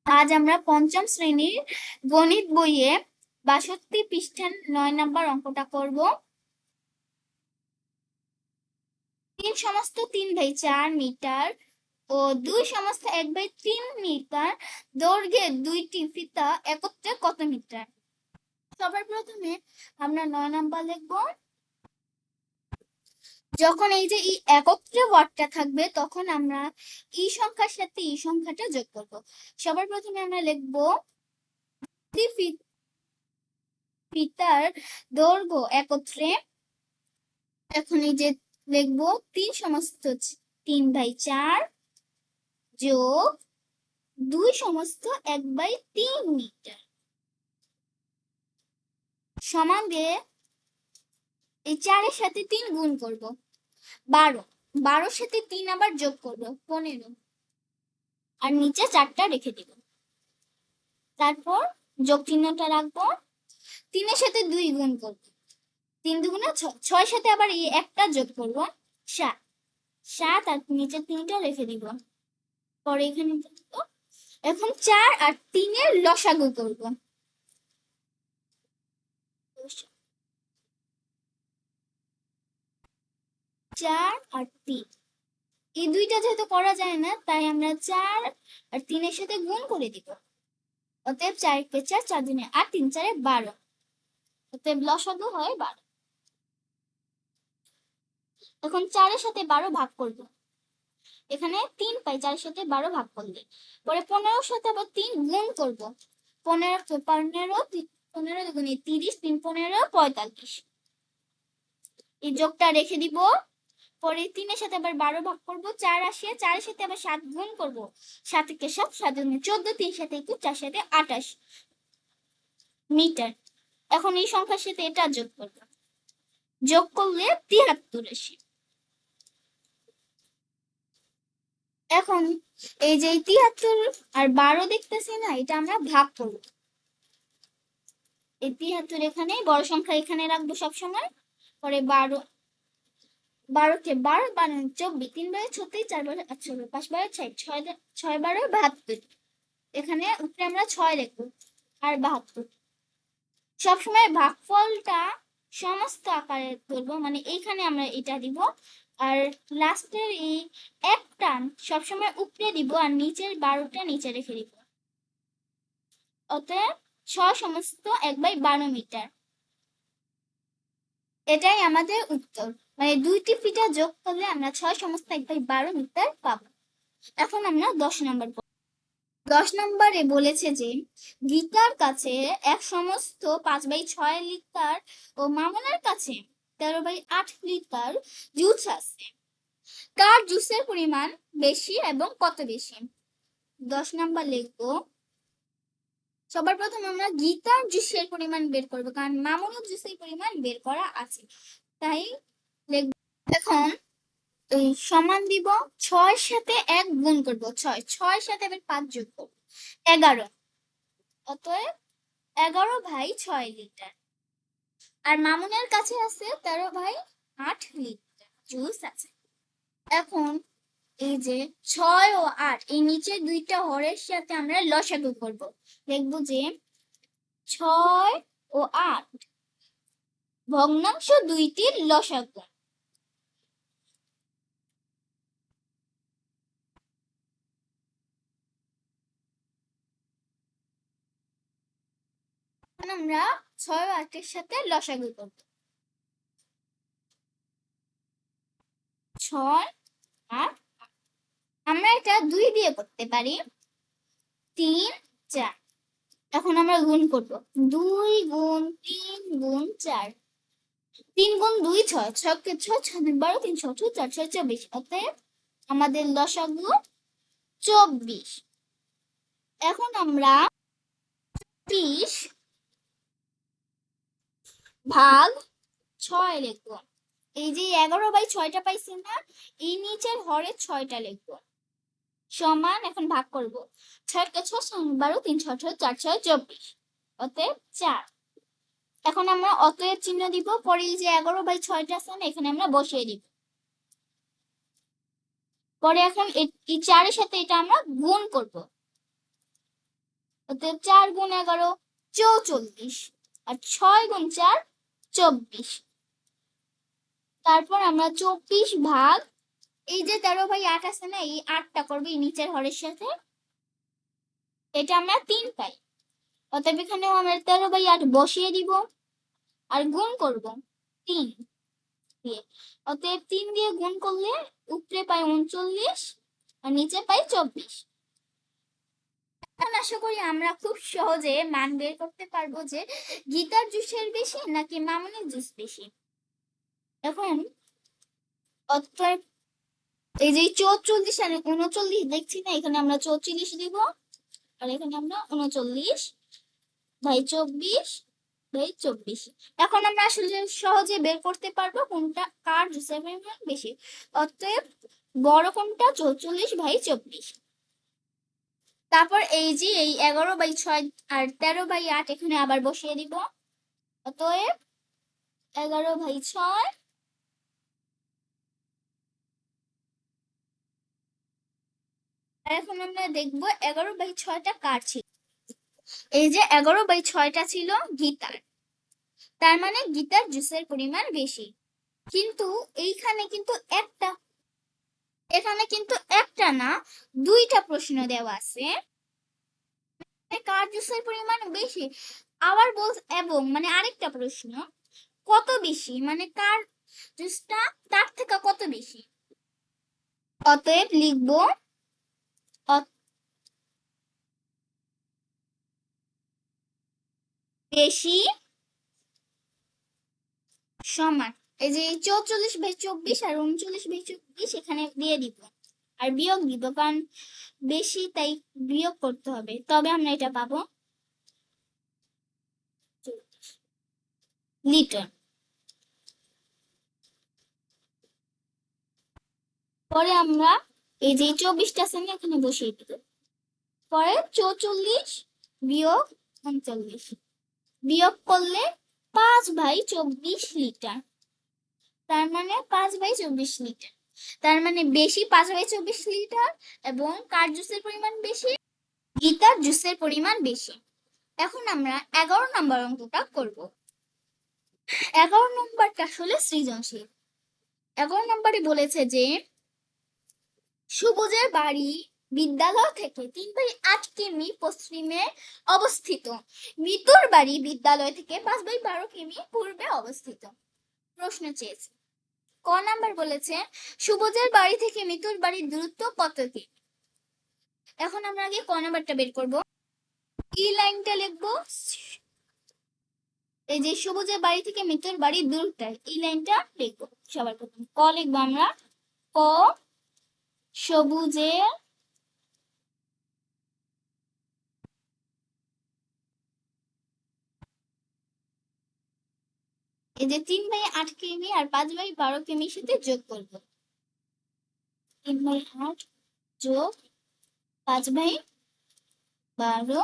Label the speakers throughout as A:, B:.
A: আজ আমরা পঞ্চম শ্রেণীর গণিত বইয়ে ৬২ পৃষ্ঠার ৯ নম্বর অঙ্কটা করব। ৩ সমস্ত ৩/৪ মিটার ও ২ সমস্ত ১/৩ মিটার দৈর্ঘ্যের দুইটি ফিতা একত্রে কত মিটার? সবার প্রথমে আমরা ৯ নম্বর লিখব। যখন এই যে একত্রে ওয়ার্ডটা থাকবে তখন আমরা এই সংখ্যার সাথে এই সংখ্যাটা যোগ করব। সবার প্রথমে আমরা লিখব ফিতার দৈর্ঘ্য একত্রে। এখন এই যে লিখবো ৩ সমস্ত ৩/৪ যোগ ২ সমস্ত ১/৩ মিটার সমান দিয়ে এই ৪ এর সাথে ৩ গুণ করব ১২। ১২ সাথে ৩ আবার যোগ করব ১৫ আর নিচে ৪টা রেখে দিব। তারপর যোগ চিহ্নটা রাখবো। ৩ এর সাথে ২ গুণ করব ৩ দুগুণে ৬। ৬ সাথে আবার এই একটা যোগ করব ৭। ৭ আর নিচে ৩টা রেখে দিব। পরে এখানে এখন ৪ আর ৩ এর লসাগু করব। ৪ আর ৩ এই দুইটা যেহেতু করা যায় না তাই আমরা ৪ আর ৩ এর সাথে গুণ করে দিব। অতএব ৪ কে ৪, ৪ দুগুণে ৮, ৩ ৪ ১২। অতএব লসাগু হয় ১২। এখন ৪ এর সাথে ১২ ভাগ করব। এখানে ৩ পাই, ৪ এর সাথে ১২ ভাগ করলে পরে ১৫ এর সাথে আবার ৩ গুণ করব। ১৫ 15 দুগুণে ৩০, ৩ ১৫ ৪৫। এই যোগটা রেখে দিব। পরে ৩ এর সাথে আবার ১২ ভাগ করব। ৪ আসে, ৪ এর সাথে আবার ৭ গুণ করব। ৭ কে ৭, ৭ দুগুণে ১৪, ৩ সাথে ২১, ৪ সাথে ২৮ মিটার। এখন এই সংখ্যার সাথে এটা যোগ করব। যোগ করলে ৭৩ আসে। এখন এই যে ৭৩ আর ১২ দেখতেছি না, এটা আমরা ভাগ করব। এই ৭৩ এখানে বড় সংখ্যা এখানে রাখবো সবসময়। পরে ১২ কে ১২, ১২ ২৪, ৩ 12 ৩৬, ৪ 12 ৪৮, ৫ 12 ৬০, ৬ 12 ৭২। এখানে উপরে আমরা ৬ লিখবো আর ৭২। সবসময় ভাগফলটা সমস্ত আকারে করবো, মানে এইখানে আমরা এটা দিব আর লাস্টের এই একটা সবসময় উপরে দিব আর নিচের ১২টা নিচে রেখে দিব। অতএব ৬ সমস্ত ১/১২ মিটার। এটাই আমাদের উত্তর, মানে দুইটি ফিতা যোগ করলে আমরা ৬ সমস্ত ১/১২ মিটার পাবো। এখন আমরা ১০ নম্বর ১০ নম্বরে বলেছে যে গীতার কাছে ১ সমস্ত ৫/৬ লিটার ও মামুনের কাছে ১৩/৮ লিটার জুস আছে। কার জুসের পরিমাণ বেশি এবং কত বেশি? ১০ নম্বর লিখবো। সবার প্রথমে আমরা গীতার জুসের পরিমাণ বের করবো, কারণ মামুনের জুসের পরিমাণ বের করা আছে, তাই লিখব। এখন এই সমান দিব, ৬ সাথে ১ গুণ করব ৬, ৬ সাথে আবার ৫ যোগ করব ১১। অতএব ১১/৬ লিটার। আর মামুনের কাছে আছে ১৩/৮ লিটার জুস আছে। এখন এই যে ৬ ও ৮ এই নিচের দুইটা হরের সাথে আমরা লসাগু করব। দেখব যে ৬ ও ৮ ভগ্নাংশ দুইটির লসাগু। আমরা ৬ ও ৮ এর সাথে লসাগু করব। ৬ আর আমরা এটা ২ দিয়ে করতে পারি। ৩ ৪। এখন আমরা গুণ করব। ২ গুণ ৩ গুণ ৪। ৩ গুণ ২ ৬, ৬ কে ৬, ৬ দুই ১২, ৩ ৬ ৪, ৪ ২৪। অতএব আমাদের লসাগু ২৪। এখন আমরা ৩০ ভাগ ৬ লিখব। এই যে ১১/৬টা পাইছি না, এই নিচের হরে ৬টা লিখব সমান। এখন ভাগ করব। ৬ কে ৬, ৬ ১২, ৩ ৬ ৬, ৪ ৬ ২৪। অতএব ৪। এখন আমরা অতএব চিহ্ন দিব। পরে এই যে ১১/৬টা আছে না, এখানে আমরা বসিয়ে দিব। পরে এখন এই ৪ এর সাথে এটা আমরা গুণ করব। অতএব 4 গুণ 11 44, আর 6 গুণ 4 24। তারপর আমরা 24 ভাগ এই যে 13/8 আছে না, এই 8টা করবো এই নিচের হরের সাথে, এটা আমরা 3 পাই। অতএব এখানেও আমরা 13/8 বসিয়ে দিব আর গুণ করব 3 দিয়ে। অতএব 3 দিয়ে গুণ করলে উপরে পাই 39 আর নিচে পাই 24। এখন আশা করি আমরা খুব সহজে মান বের করতে পারবো যে গীতার জুসের বেশি নাকি মামুনের জুস বেশি। এখন অতএব এই যে 44 আর 39 দেখছি না, এখানে আমরা 44 দিব আর এখানে আমরা 39/24/24। এখন আমরা আসলে সহজে বের করতে পারবো কোনটা কার জুসের পরিমাণ বেশি। অতএব বড় কোনটা 44/24। তারপর এই যে এই 11/6 আর 13/8 এখানে আবার বসিয়ে দিব। অতএব 11/6 আর এখন আমরা দেখবো 11/6টা কার ছিল। এই যে 11/6টা ছিল গীতার, তার মানে গীতার জুসের পরিমাণ বেশি। কিন্তু এইখানে কিন্তু এখানে কিন্তু একটা না, দুইটা প্রশ্ন দেওয়া আছে কার জুসের পরিমাণ বেশি, আবার বল এবং মানে আরেকটা প্রশ্ন কত বেশি, মানে কার জুসটা তার থেকে কত বেশি। অতএব লিখবো বেশি সমান এই যে 44/24 আর 39/24 এখানে দিয়ে দিব আর বিয়োগ দিব, কারণ বেশি তাই বিয়োগ করতে হবে, তবে আমরা এটা পাবো লিটার। পরে আমরা এই যে 24টা আছে না এখানে বসিয়ে দিব। পরে 44 বিয়োগ 39 বিয়োগ করলে 5/24 লিটার, তার মানে 5/24 লিটার। তার মানে বেশি 5/24 লিটার এবং কার জুসের পরিমাণ বেশি, গীতার জুসের পরিমাণ বেশি। এখন আমরা 11 নম্বর অঙ্কটা করব। 11 নম্বরটা আসলে সৃজনশীল। 11 নম্বরে বলেছে যে সবুজের বাড়ি বিদ্যালয় থেকে 3/8 কিমি পশ্চিমে অবস্থিত, মিতুর বাড়ি বিদ্যালয় থেকে 5/12 কিমি পূর্বে অবস্থিত। প্রশ্ন চেয়েছে ক নাম্বার বলেছে সবুজের বাড়ি থেকে মিতুর বাড়ির দূরত্ব কত কি। এখন আমরা আগে ক নাম্বারটা বের করব। এই লাইনটা লিখবো, এই যে সবুজের বাড়ি থেকে মিতুর বাড়ির দূরত্ব, এই লাইনটা লিখবো। সবার প্রথম ক লিখবো আমরা, ক সবুজের এই যে 3/8 কিমি আর 5/12 কিমির সাথে যোগ করব। 3/8 যোগ 5/12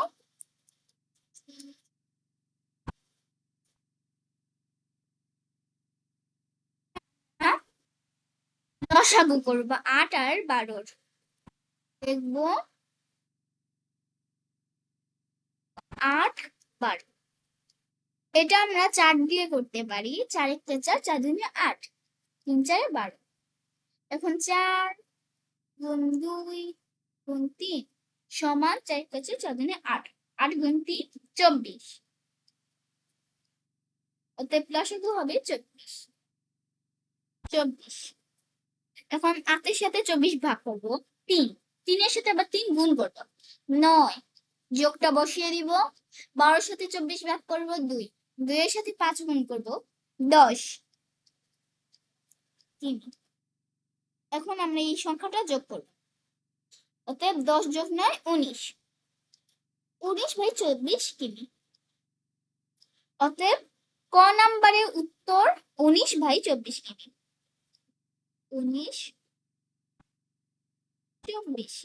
A: লসাগু করব 8 আর 12। দেখবো 8 12, এটা আমরা 4 দিয়ে করতে পারি। 4 × 4 4 × 8, 3 4 12। এখন 4 গুণ 2 গুণ 3 সমান 4 × 4 4 × 8, 8 গুণ 3 24। অতএব লসাগু হবে 24। এখন 8 এর সাথে 24 ভাগ করব 3, 3 এর সাথে আবার 3 গুণ করব 9, যোগটা বসিয়ে দিব। 12 এর সাথে 24 ভাগ করব 2, 2 এর সাথে 5 গুণ করব 10। এখন আমরা এই সংখ্যাটা যোগ করব। অতএব 10 যোগ 9 19, 19/24 কিমি। অতএব ক নাম্বারের উত্তর 19/24 কিমি। 19/24।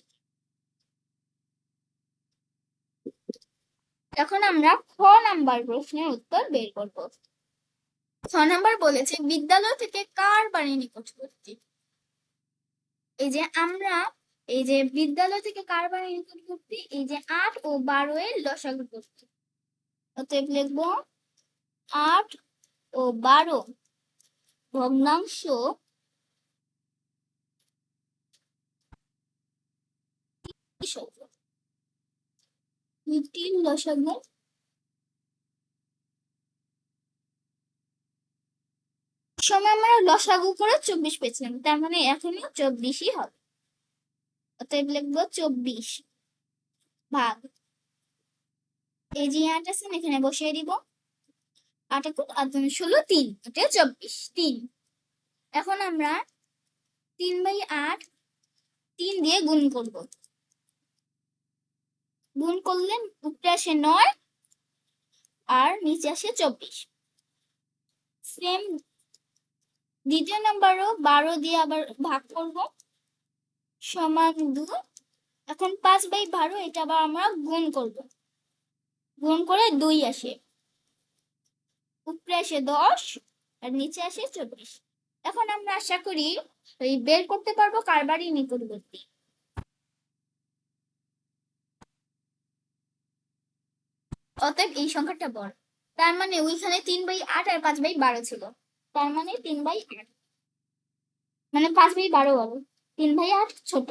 A: এখন আমরা খ নাম্বার প্রশ্নের উত্তর বের করব। 6 নাম্বার বলেছে বিদ্যালয় থেকে কার বাড়ি নিকটবর্তী। এই যে আমরা এই যে বিদ্যালয় থেকে কার বাড়ি নিকটবর্তী, এই যে 8 ও 12 এর লসাগু করতে। অতএব লিখবো 8 ও 12 ভগ্নাংশ দুইটির লসাগু সময় আমরা লসাগু করে 24 পেয়েছিলাম, তার মানে এখনই 24ই হবে। অতএব লিখবো 24 ভাগ এই যে 8 আছে এখানে বসিয়ে দিব। 8 একুট 8 দুগুণে 16, 3 এটা 24, 3। এখন আমরা 3/8 3 দিয়ে গুণ করব। গুণ করলে উপরে আসে 9 আর নিচে আসে 24। সেম দ্বিতীয় নাম্বারও 12 দিয়ে আবার ভাগ করব, সমান 2। এখন 5/12 এটা আবার আমরা গুণ করব, গুণ করে 2 আসে, উপরে আসে 10 আর নিচে আসে 24। এখন আমরা আশা করি বের করতে পারবো কার বাড়ি নিকটবর্তী। অতএব এই সংখ্যাটা বড়, তার মানে ওইখানে 3/8 আর 5/12 ছিল, তার মানে 3/8, মানে 5/12 বড়, 3/8 ছোট।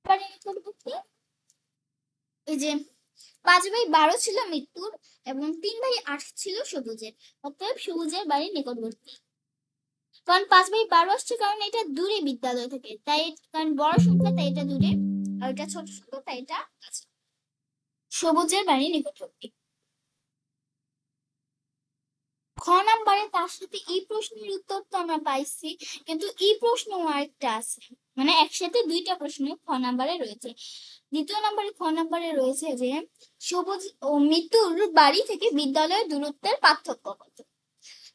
A: বাড়ি নিকটবর্তী এই যে 5/12 ছিল মৃত্যুর এবং 3/8 ছিল সবুজের। অতএব সবুজের বাড়ি নিকটবর্তী। কারণ 5/12 আসছে কারণ এটা দূরে বিদ্যালয় থেকে, তাই কারণ বড় সংখ্যা তাই এটা দূরে, আর এটা ছোট সংখ্যা তাই এটা কাছে। সবুজের বাড়ি নিকটবর্তী। খ নাম্বারে তার সাথে এই প্রশ্নের উত্তর তো আমরা পাইছি, কিন্তু এই প্রশ্ন আরেকটা আছে, মানে একসাথে দুইটা প্রশ্ন খ নাম্বারে রয়েছে। দ্বিতীয় নাম্বারে খ নাম্বারে রয়েছে যে সবুজ ও মৃত্যুর বাড়ি থেকে বিদ্যালয়ের দূরত্বের পার্থক্য কত।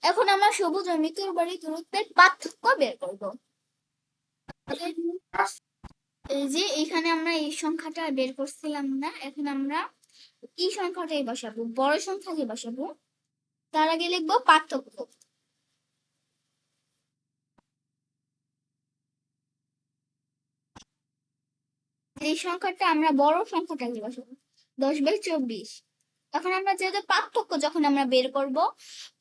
A: এখন আমরা সবুজ ও মৃত্যুর বাড়ির দূরত্বের পার্থক্য বের করব। এই যে এখানে আমরা এই সংখ্যাটা বের করছিলাম না, এখন আমরা এই সংখ্যাটাই বসাবো, বড় সংখ্যাকে বসাবো। তার আগে লিখবো পার্থক্য। এই সংখ্যাটা আমরা বড় সংখ্যাটাকে বসাবো, 10/24। এখন আমরা যেহেতু পার্থক্য যখন আমরা বের করব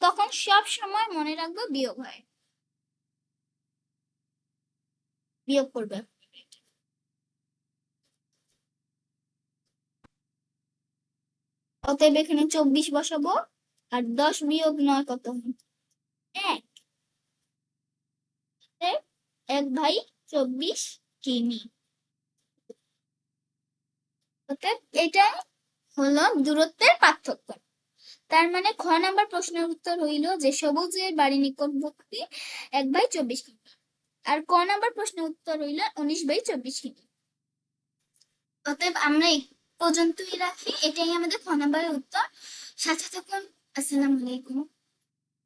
A: তখন সব সময় মনে রাখবো বিয়োগ হয়, বিয়োগ করবে। অতএব এখানে 24 বসাবো, আর 10 - 9 কত? 1। 1/24 কিমি। অতএব এটাই হলো দূরত্বের পার্থক্য। তার মানে খ নাম্বার প্রশ্নের উত্তর হইল যে সবুজের বাড়ি নিকটবর্তী 1/24 কিমি, আর ক নাম্বার প্রশ্নের উত্তর হইল 19/24 কিমি। অতএব আমরা এই পর্যন্তই রাখি, এটাই আমাদের খ নাম্বারের উত্তর। সাথে থাকুন। আসসালামু আলাইকুম।